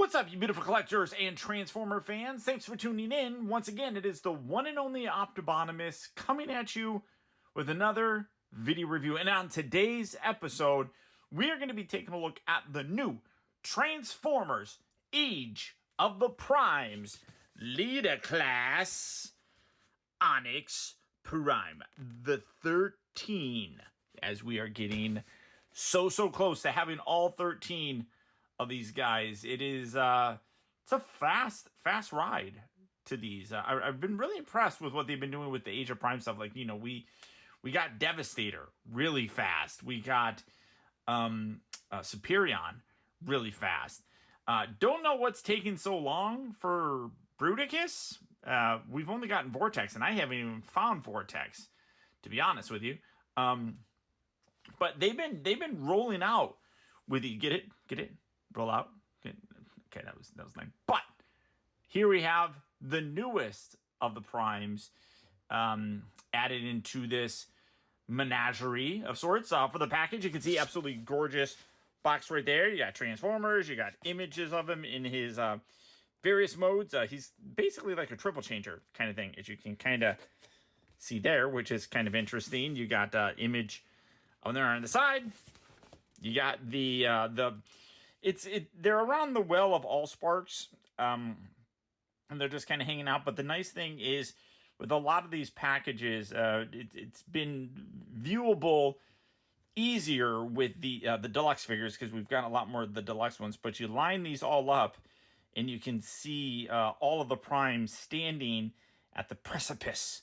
What's up, you beautiful collectors and Transformer fans? Thanks for tuning in. Once again, it is the one and only Optibotimus coming at you with another video review. And on today's episode, we are going to be taking a look at the new Transformers Age of the Primes Leader Class ONYX Prime, the 13, as we are getting so close to having all 13 of these guys. It is it's a fast ride to these. I've been really impressed with what they've been doing with the Age of Prime stuff. Like, you know, we got Devastator really fast. We got Superion really fast. Don't know what's taking so long for Bruticus. We've only gotten Vortex, and I haven't even found Vortex, to be honest with you. But they've been rolling out with the get it. Roll out. Okay, that was nice. But here we have the newest of the primes added into this menagerie of sorts. For the package, you can see absolutely gorgeous box right there. You got Transformers. You got images of him in his various modes. He's basically like a triple changer kind of thing, as you can kind of see there, which is kind of interesting. You got image on there on the side. You got they're around the well of Allsparks, and they're just kind of hanging out. But the nice thing is, with a lot of these packages, it's been viewable easier with the deluxe figures, because we've got a lot more of the deluxe ones. But you line these all up, and you can see all of the primes standing at the precipice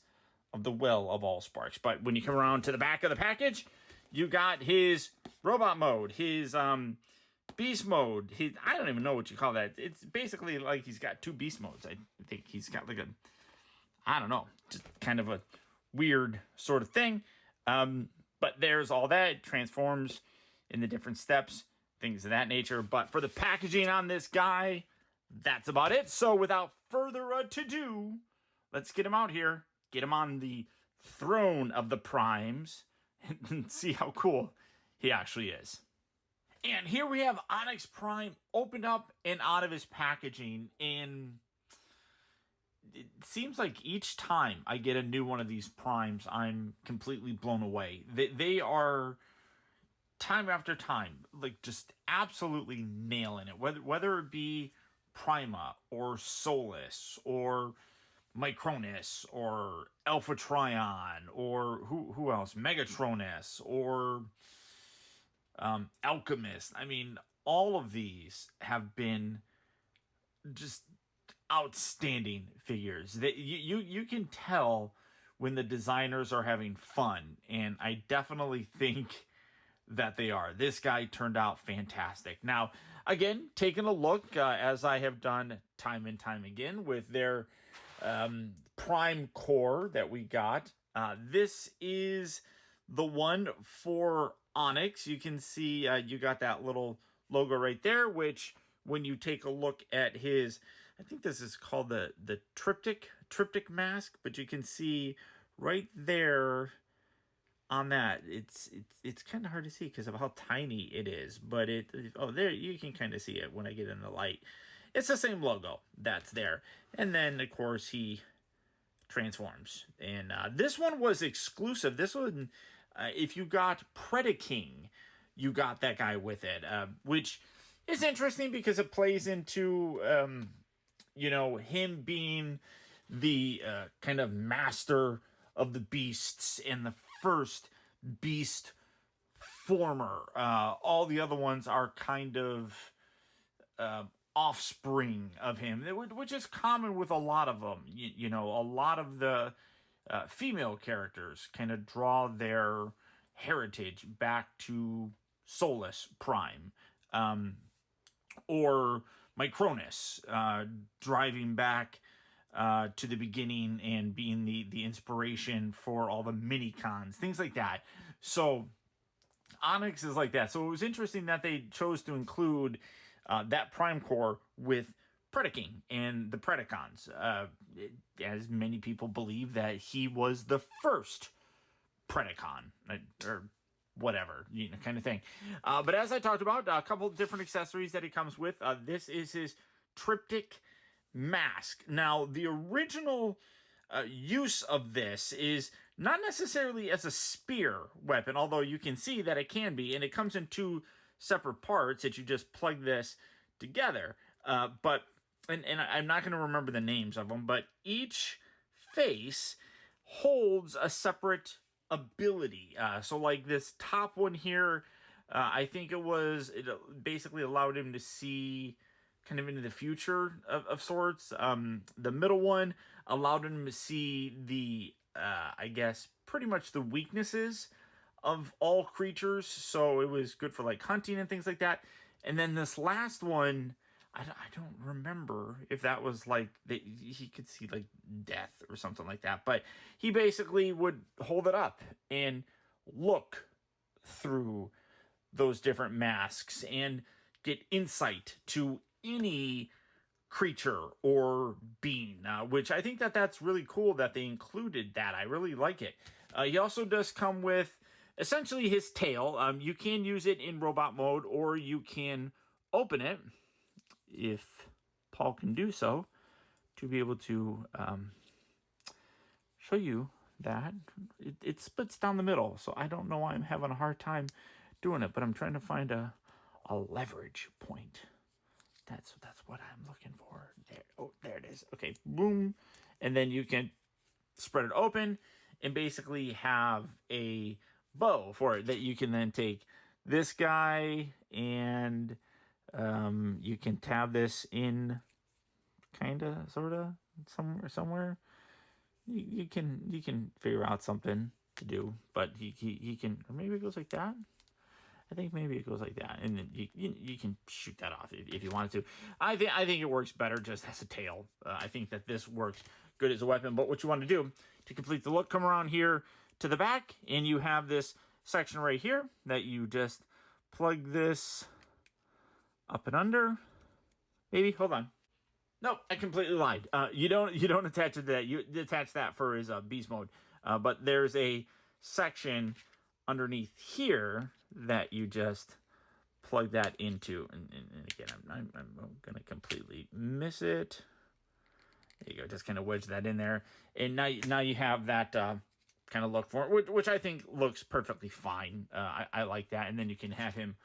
of the well of Allsparks. But when you come around to the back of the package, you got his robot mode, his beast mode. I don't even know what you call that. It's basically like he's got two beast modes. I think he's got like I don't know, just kind of a weird sort of thing. But there's all that. It transforms in the different steps, things of that nature. But for the packaging on this guy, that's about it. So without further ado, let's get him out here. Get him on the throne of the primes and see how cool he actually is. And here we have ONYX Prime opened up and out of his packaging. And it seems like each time I get a new one of these primes, I'm completely blown away. They are, time after time, like just absolutely nailing it. Whether it be Prima or Solus or Micronus or Alpha Trion or who else? Megatronus or Alchemist. I mean, all of these have been just outstanding figures. That you can tell when the designers are having fun, and I definitely think that they are. This guy turned out fantastic. Now, again, taking a look, as I have done time and time again with their Prime Core that we got. This is the one for ONYX. You can see you got that little logo right there, which when you take a look at his, I think this is called the triptych mask, but you can see right there on that, it's kind of hard to see because of how tiny it is, but there you can kind of see it when I get in the light. It's the same logo that's there. And then of course he transforms, and this one was exclusive. This one, if you got Predaking, you got that guy with it, which is interesting because it plays into him being the kind of master of the beasts and the first beast former. All the other ones are kind of offspring of him, which is common with a lot of them. A lot of the female characters kind of draw their heritage back to Solus Prime, or Micronus, driving back to the beginning and being the inspiration for all the mini-cons, things like that. So ONYX is like that. So it was interesting that they chose to include that Prime Core with Predaking and the Predacons, as many people believe that he was the first Predacon, or whatever, kind of thing. But as I talked about, a couple of different accessories that he comes with. This is his triptych mask. Now, the original use of this is not necessarily as a spear weapon, although you can see that it can be, and it comes in two separate parts that you just plug this together. But I'm not going to remember the names of them, but each face holds a separate ability. So like this top one here, I think it basically allowed him to see kind of into the future of sorts. The middle one allowed him to see the, I guess, pretty much the weaknesses of all creatures. So it was good for like hunting and things like that. And then this last one, I don't remember if that was like he could see like death or something like that. But he basically would hold it up and look through those different masks and get insight to any creature or being, which I think that's really cool that they included that. I really like it. He also does come with essentially his tail. You can use it in robot mode, or you can open it, if Paul can do so, to be able to show you that. It splits down the middle, so I don't know why I'm having a hard time doing it, but I'm trying to find a leverage point. That's what I'm looking for. There, oh, there it is. Okay, boom. And then you can spread it open and basically have a bow for it that you can then take this guy and you can tab this in kind of, sort of, somewhere. You can figure out something to do, but he can, or maybe it goes like that. I think maybe it goes like that, and then you can shoot that off if you wanted to. I think it works better just as a tail. I think that this works good as a weapon. But what you want to do to complete the look, come around here to the back, and you have this section right here that you just plug this up and under. Maybe, hold on. Nope, I completely lied. You don't attach it to that. You attach that for his beast mode. But there's a section underneath here that you just plug that into, and again, I'm gonna completely miss it. There you go, just kind of wedge that in there, and now you have that kind of look for it, which I think looks perfectly fine. I like that, and then you can have him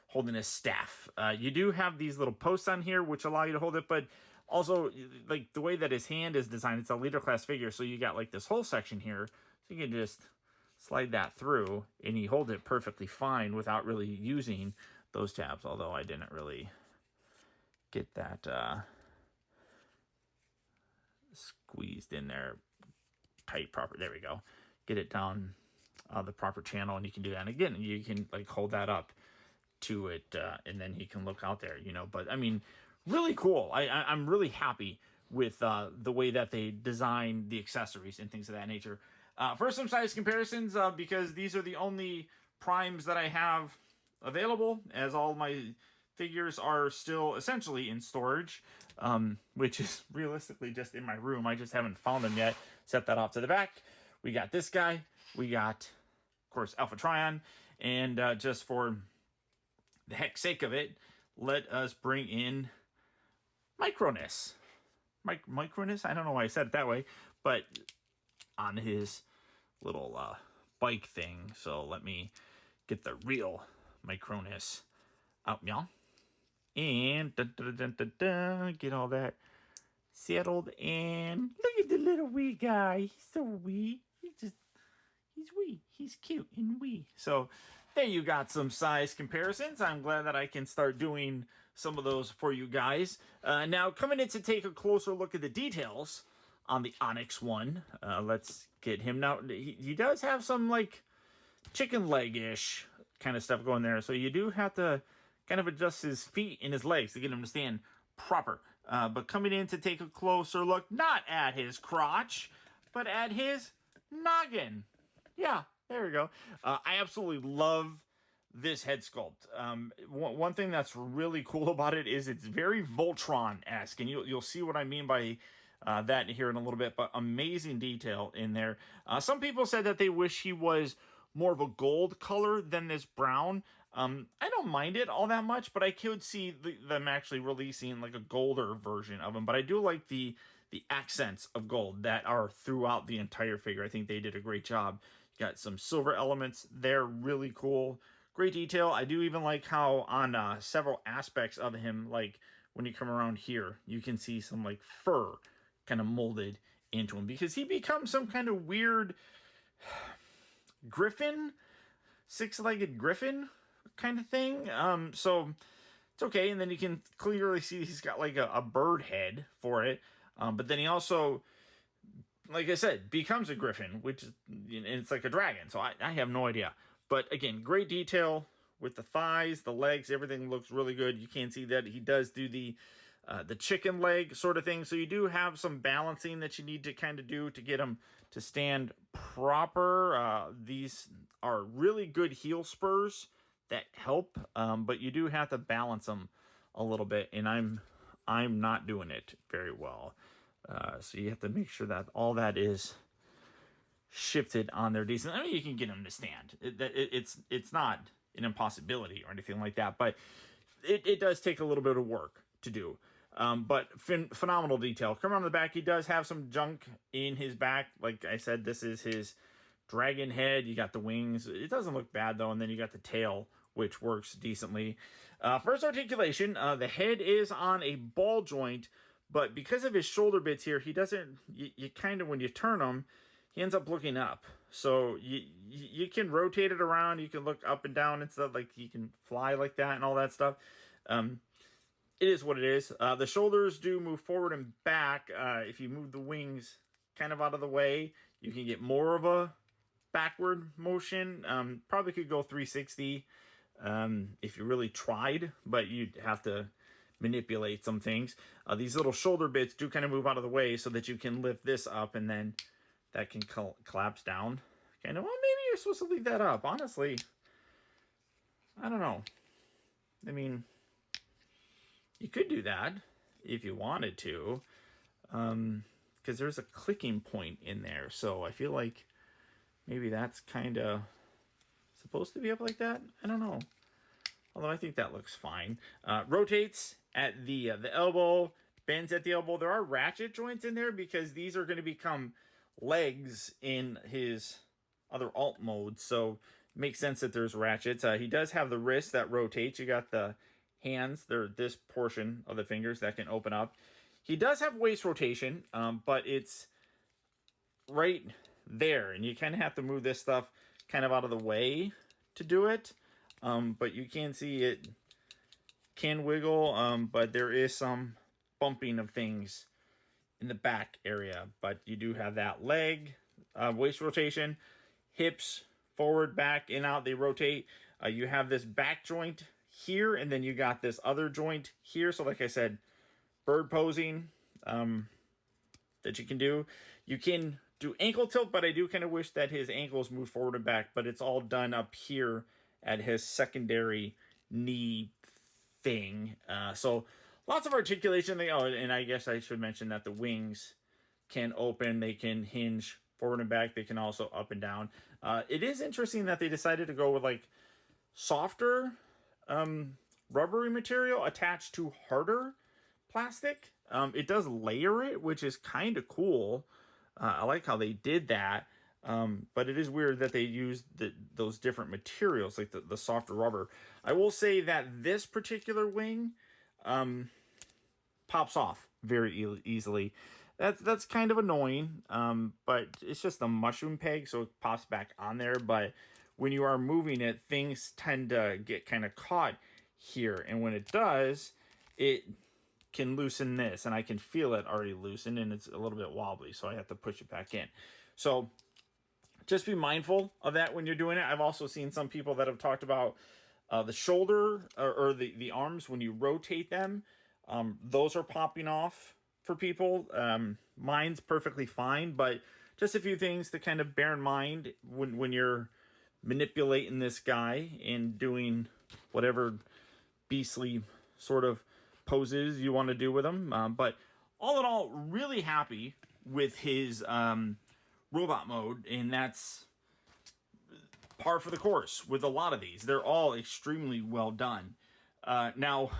holding his staff. You do have these little posts on here which allow you to hold it, but also like the way that his hand is designed, it's a leader class figure, so you got like this whole section here, so you can just slide that through, and you hold it perfectly fine without really using those tabs, although I didn't really get that squeezed in there tight proper. There we go. Get it down the proper channel, and you can do that. And again, you can like hold that up to it, and then he can look out there, But I mean, really cool. I'm really happy with the way that they design the accessories and things of that nature. For some size comparisons, because these are the only primes that I have available, as all my figures are still essentially in storage, which is realistically just in my room. I just haven't found them yet. Set that off to the back. We got this guy. We got, of course, Alpha Trion. And just for the heck's sake of it, let us bring in Micronus. Micronus? I don't know why I said it that way, but on his little bike thing. So let me get the real Micronus out, y'all. And get all that settled. And look at the little wee guy. He's so wee. He's wee. He's cute and wee. So there you got some size comparisons. I'm glad that I can start doing some of those for you guys. Now, coming in to take a closer look at the details on the ONYX one. Let's get him. Now, he does have some, like, chicken leg-ish kind of stuff going there. So you do have to kind of adjust his feet and his legs to get him to stand proper. But coming in to take a closer look, not at his crotch, but at his noggin. Yeah, there we go. I absolutely love this head sculpt. One thing that's really cool about it is it's very Voltron-esque, and you'll see what I mean by that here in a little bit, but amazing detail in there. Some people said that they wish he was more of a gold color than this brown. I don't mind it all that much, but I could see them actually releasing like a golder version of him. But I do like the accents of gold that are throughout the entire figure. I think they did a great job. You got some silver elements there, really cool. Great detail. I do even like how on several aspects of him, like when you come around here, you can see some like fur kind of molded into him, because he becomes some kind of weird griffin, six-legged griffin kind of thing. So it's okay. And then you can clearly see he's got like a bird head for it. But then he also, like I said, becomes a griffin, which is, and it's like a dragon. So I have no idea. But again, great detail with the thighs, the legs, everything looks really good. You can see that he does do the chicken leg sort of thing. So you do have some balancing that you need to kind of do to get him to stand proper. These are really good heel spurs that help, but you do have to balance them a little bit, and I'm not doing it very well. So you have to make sure that all that is shifted on there decent. I mean, you can get them to stand. It's not an impossibility or anything like that, but it does take a little bit of work to do. But phenomenal detail. Come around the back, he does have some junk in his back. Like I said, this is his dragon head. You got the wings. It doesn't look bad though, and then you got the tail, which works decently. First articulation, the head is on a ball joint, but because of his shoulder bits here, he doesn't, you kind of, when you turn him, he ends up looking up. So you can rotate it around, you can look up and down and stuff, like he can fly like that and all that stuff. It is what it is. The shoulders do move forward and back. If you move the wings kind of out of the way, you can get more of a backward motion. Probably could go 360 if you really tried, but you'd have to manipulate some things. These little shoulder bits do kind of move out of the way so that you can lift this up, and then that can collapse down. Kind of, well, maybe you're supposed to leave that up. Honestly, I don't know. I mean, you could do that if you wanted to, because there's a clicking point in there. So I feel like maybe that's kind of supposed to be up like that. I don't know. Although I think that looks fine. Rotates at the elbow, bends at the elbow. There are ratchet joints in there because these are going to become legs in his other alt modes. So it makes sense that there's ratchets. He does have the wrist that rotates. You got the hands. They're this portion of the fingers that can open up. He does have waist rotation, but it's right there. And you kind of have to move this stuff kind of out of the way to do it. But you can see it can wiggle, but there is some bumping of things in the back area. But you do have that leg, waist rotation, hips, forward, back, in, out, they rotate. You have this back joint here, and then you got this other joint here. So like I said, bird posing that you can do. You can do ankle tilt, but I do kind of wish that his ankles move forward and back, but it's all done up here at his secondary knee thing. So lots of articulation. Oh, and I guess I should mention that the wings can open, they can hinge forward and back, they can also up and down. It is interesting that they decided to go with like softer rubbery material attached to harder plastic. It does layer it, which is kind of cool. I like how they did that. But it is weird that they used those different materials, like the softer rubber. I will say that this particular wing pops off very easily. That's kind of annoying, but it's just a mushroom peg, so it pops back on there. But when you are moving it, things tend to get kind of caught here. And when it does, it can loosen this, and I can feel it already loosened, and it's a little bit wobbly, so I have to push it back in. So just be mindful of that when you're doing it. I've also seen some people that have talked about the shoulder or the arms when you rotate them. Those are popping off for people. Mine's perfectly fine, but just a few things to kind of bear in mind when you're manipulating this guy and doing whatever beastly sort of poses you want to do with him. But all in all, really happy with his robot mode, and that's par for the course with a lot of these. They're all extremely well done. Now,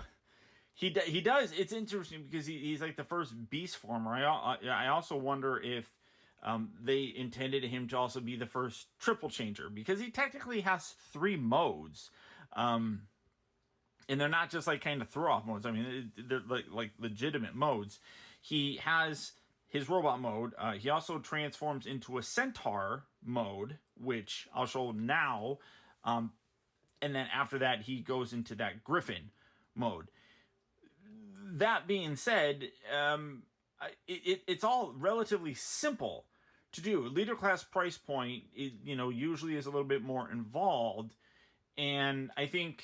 he does. It's interesting because he's like the first beast former. I also wonder if they intended him to also be the first triple changer, because he technically has 3 modes. And they're not just like kind of throw off modes. I mean, they're like legitimate modes. He has his robot mode. He also transforms into a centaur mode, which I'll show now. And then after that, he goes into that griffin mode. That being said, it's all relatively simple to do. Leader class price point, usually is a little bit more involved, and I think,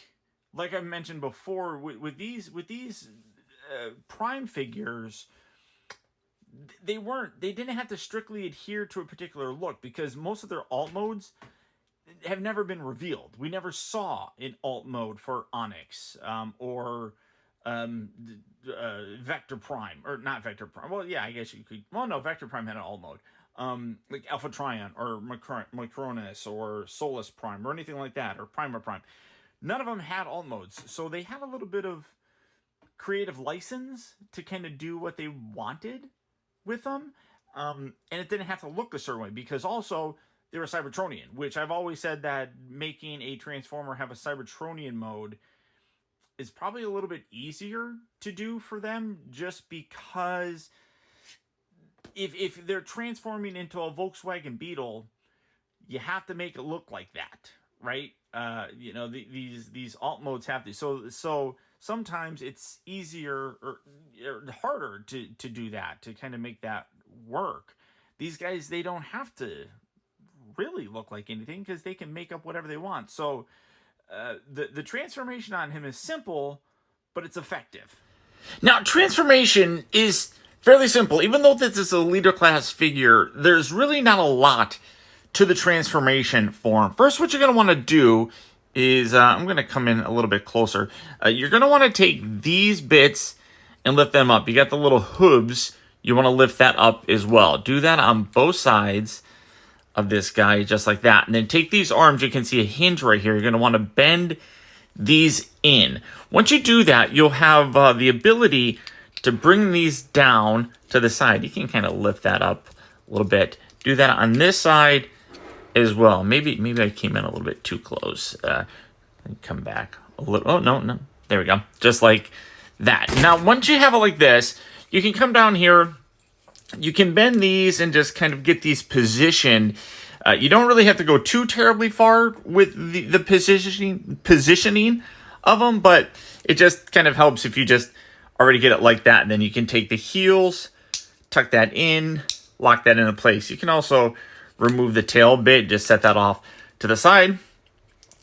like I mentioned before, with these Prime figures, they didn't have to strictly adhere to a particular look, because most of their alt modes have never been revealed. We never saw an alt mode for ONYX or Vector Prime, or not Vector Prime. Well, yeah, I guess you could. Well, no, Vector Prime had an alt mode, like Alpha Trion or Micronus or Solus Prime or anything like that, or Primer Prime. None of them had alt modes, so they had a little bit of creative license to kind of do what they wanted with them, and it didn't have to look a certain way, because also they were Cybertronian, which I've always said that making a Transformer have a Cybertronian mode is probably a little bit easier to do for them, just because if they're transforming into a Volkswagen Beetle, you have to make it look like that, right? These alt modes have to. So sometimes it's easier or harder to do that, to kind of make that work. These guys, they don't have to really look like anything, because they can make up whatever they want. So the transformation on him is simple, but it's effective. Now, transformation is fairly simple. Even though this is a leader class figure, there's really not a lot to the transformation form. First, what you're going to want to do is, I'm going to come in a little bit closer. You're going to want to take these bits and lift them up. You got the little hooves. You want to lift that up as well. Do that on both sides of this guy, just like that. And then take these arms. You can see a hinge right here. You're going to want to bend these in. Once you do that, you'll have the ability to bring these down to the side. You can kind of lift that up a little bit. Do that on this side as well. Maybe I came in a little bit too close. Come back a little. Oh, no. There we go. Just like that. Now, once you have it like this, you can come down here. You can bend these and just kind of get these positioned. You don't really have to go too terribly far with the positioning of them, but it just kind of helps if you just already get it like that. And then you can take the heels, tuck that in, lock that into place. You can also remove the tail bit, just set that off to the side.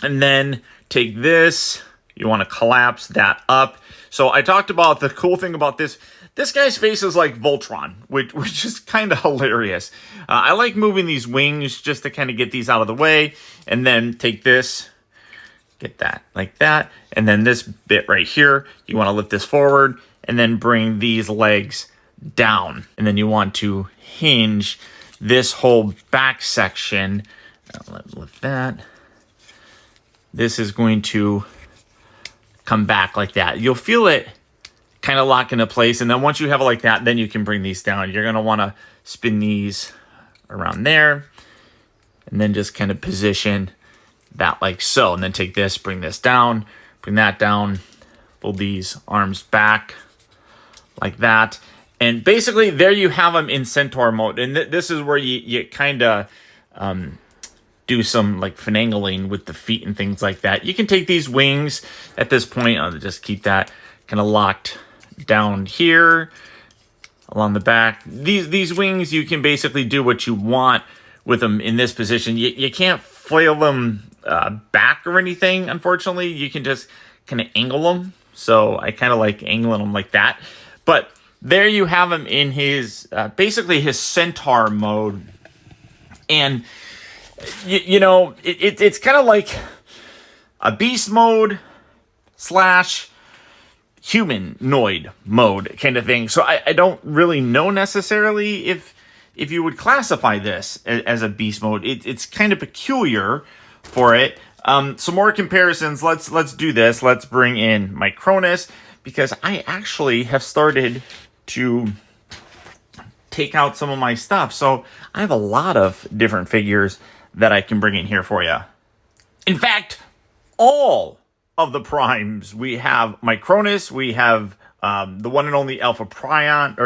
And then take this, you want to collapse that up. So I talked about the cool thing about this. This guy's face is like Voltron, which is kind of hilarious. I like moving these wings just to kind of get these out of the way. And then take this, get that like that. And then this bit right here, you want to lift this forward and then bring these legs down. And then you want to hinge this whole back section. Let's lift that. This is going to come back like that. You'll feel it kind of lock into place. And then once you have it like that, then you can bring these down. You're going to want to spin these around there and then just kind of position that like so. And then take this, bring this down, bring that down, pull these arms back like that. And basically there you have them in Centaur mode. And this is where you kind of do some like finagling with the feet and things like that. You can take these wings at this point. I'll just keep that kind of locked down here along the back. These wings, you can basically do what you want with them in this position. You can't flail them back or anything, unfortunately. You can just kind of angle them. So I kind of like angling them like that. But there you have him in his, basically his Centaur mode. And, it's kind of like a beast mode / humanoid mode kind of thing. So I don't really know necessarily if you would classify this as a beast mode. It's kind of peculiar, for it. Some more comparisons. Let's do this. Let's bring in my Cronus, because I actually have started to take out some of my stuff. So I have a lot of different figures that I can bring in here for you. In fact, all of the primes. We have my Cronus, we have the one and only Alpha Trion,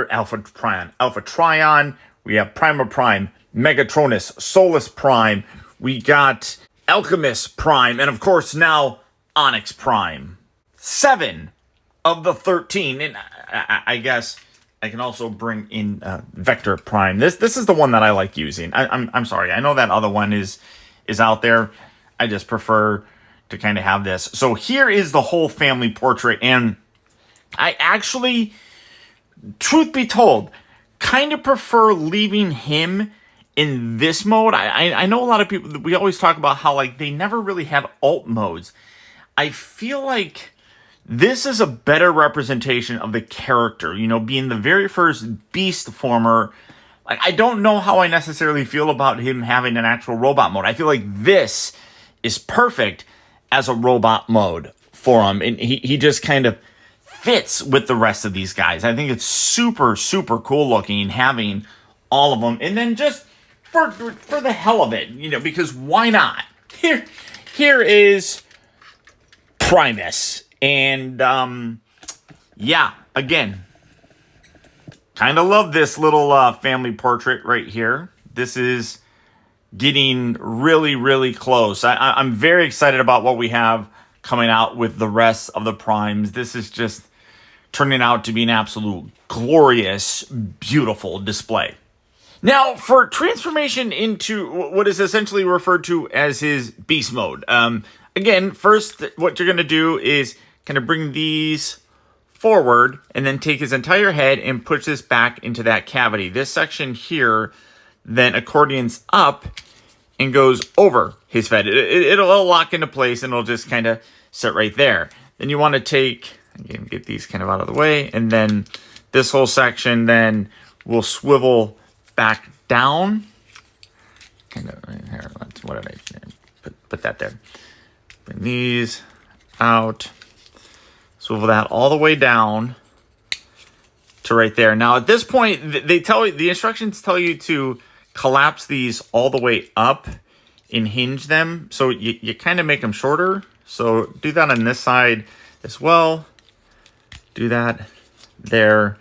we have Prima Prime, Megatronus, Solus Prime, we got Alchemist Prime, and of course now ONYX Prime. 7 of the 13, and I guess I can also bring in Vector Prime. This is the one that I like using. I'm sorry, I know that other one is out there. I just prefer to kind of have this. So here is the whole family portrait, and I actually, truth be told, kind of prefer leaving him in this mode. I know a lot of people, we always talk about how like they never really had alt modes. I feel like this is a better representation of the character, you know, being the very first beast former. Like, I don't know how I necessarily feel about him having an actual robot mode. I feel like this is perfect as a robot mode for him, and he just kind of fits with the rest of these guys. I think it's super, super cool looking having all of them, and then just for the hell of it, you know, because why not? Here is Primus, and yeah, again, kind of love this little family portrait right here. This is getting really, really close. I'm very excited about what we have coming out with the rest of the primes. This is just turning out to be an absolute glorious, beautiful display. Now, for transformation into what is essentially referred to as his beast mode. Again, first, what you're going to do is kind of bring these forward and then take his entire head and push this back into that cavity. This section here then accordions up and goes over his head. It'll lock into place, and it'll just kind of sit right there. Then you want to take, again, get these kind of out of the way, and then this whole section then will swivel back down. Kind of right here. What did I put that there? Bring these out. Swivel that all the way down to right there. Now at this point, the instructions tell you to collapse these all the way up and hinge them. So you kind of make them shorter. So do that on this side as well. Do that there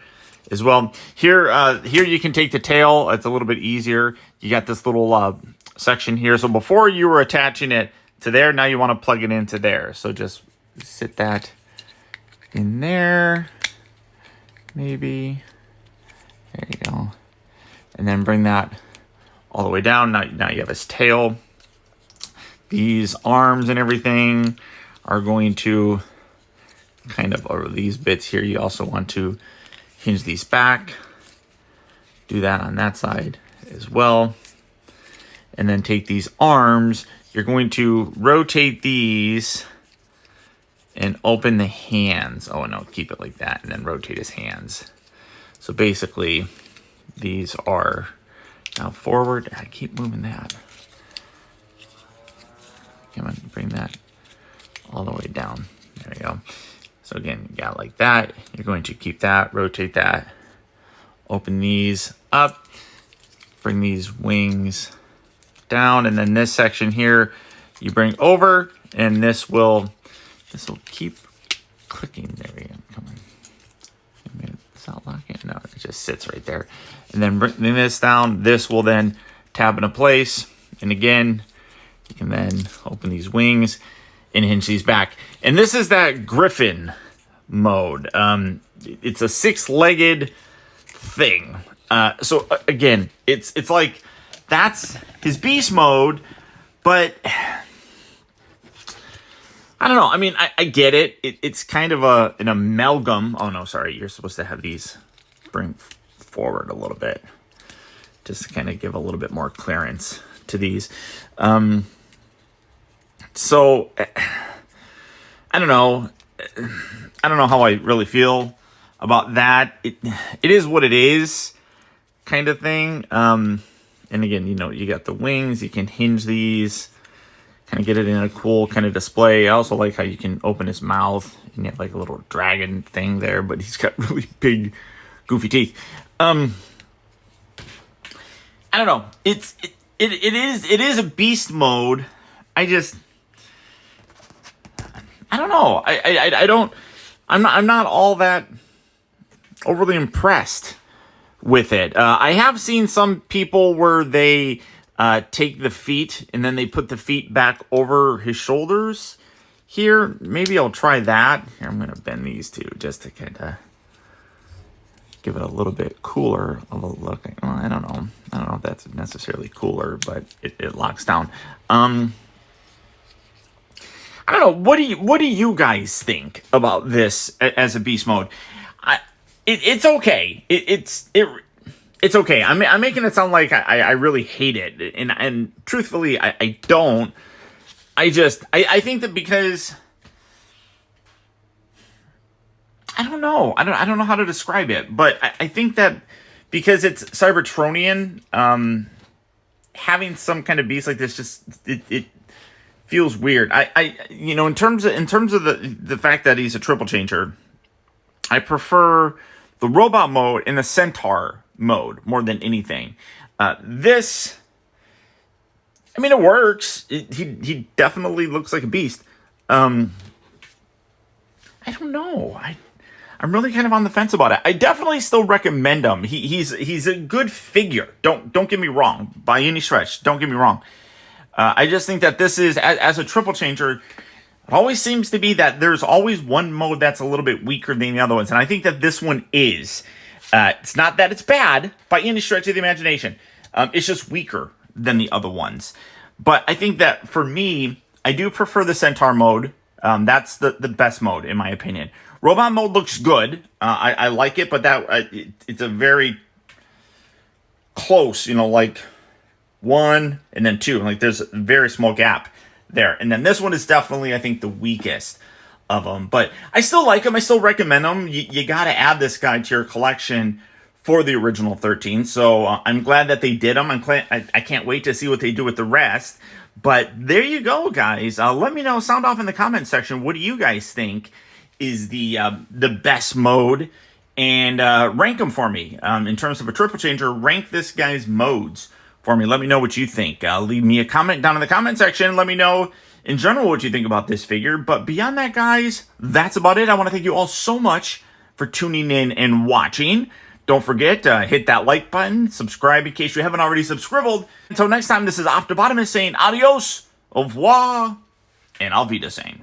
as well. Here you can take the tail. It's a little bit easier. You got this little section here. So before you were attaching it to there, now you want to plug it into there. So just sit that in there. Maybe. There you go. And then bring that all the way down. Now you have his tail. These arms and everything are going to kind of over these bits here. You also want to hinge these back. Do that on that side as well. And then take these arms. You're going to rotate these and open the hands. Oh no, keep it like that and then rotate his hands. So basically these are now forward. I keep moving that. Come on, bring that all the way down. There we go. So again, you got like that. You're going to keep that, rotate that, open these up, bring these wings down, and then this section here you bring over, and this will keep clicking. There we go. Come on. Is that locking? No, it just sits right there. And then bring this down. This will then tab into place. And again, you can then open these wings and hinge these back. And this is that Griffin mode. It's a 6-legged thing. So again, it's like that's his beast mode, but I don't know. I mean, I get it. It's kind of an amalgam. Oh no, sorry. You're supposed to have these bring forward a little bit, just to kind of give a little bit more clearance to these. So I don't know. I don't know how I really feel about that. It is what it is, kind of thing. And again, you know, you got the wings. You can hinge these kind of get it in a cool kind of display. I also like how you can open his mouth and you have like a little dragon thing there, but he's got really big, goofy teeth. I don't know. It is a beast mode. I don't know. I'm not all that overly impressed with it. I have seen some people where they take the feet and then they put the feet back over his shoulders here. Maybe I'll try that. Here, I'm going to bend these two just to kind of give it a little bit cooler of a look. Well, I don't know if that's necessarily cooler, but it locks down. I don't know. What do you guys think about this as a beast mode? It's okay. It's okay. I'm making it sound like I really hate it, and truthfully, I don't. I think that because I don't know. I don't know how to describe it, but I think that because it's Cybertronian, having some kind of beast like this just it feels weird. In terms of the fact that he's a triple changer, I prefer the robot mode and the centaur mode more than anything. This, I mean, it works. He definitely looks like a beast. I don't know. I'm really kind of on the fence about it. I definitely still recommend him. He's a good figure. Don't get me wrong by any stretch. Don't get me wrong. I just think that this is, as a triple changer, it always seems to be that there's always one mode that's a little bit weaker than the other ones. And I think that this one is. It's not that it's bad by any stretch of the imagination. It's just weaker than the other ones. But I think that for me, I do prefer the centaur mode. That's the best mode, in my opinion. Robot mode looks good. I like it, but it's a very close, like 1 and then 2. Like there's a very small gap there. And then this one is definitely, I think, the weakest of them. But I still like them. I still recommend them. You got to add this guy to your collection for the original 13. So I'm glad that they did them. I can't wait to see what they do with the rest. But there you go, guys. Let me know. Sound off in the comment section. What do you guys think is the best mode? And rank them for me. In terms of a triple changer, rank this guy's modes for me. Let me know what you think. Leave me a comment down in the comment section. Let me know in general what you think about this figure. But beyond that, guys, that's about it. I want to thank you all so much for tuning in and watching. Don't forget to hit that like button, subscribe in case you haven't already subscribed. Until next time, this is Optibotimus saying adios, au revoir, and I'll be the same.